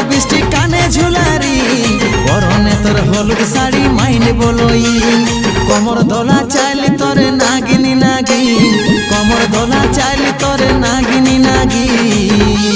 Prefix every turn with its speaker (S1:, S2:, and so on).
S1: lipstick কানে ঝুলারি পরনে তোর হলুদ শাড়ি মাইন্ড বলই কমর দোলা চাইলি তোরে নাগিনী নাগিন কমর দোলা চাইলি তোরে নাগিনী নাগিন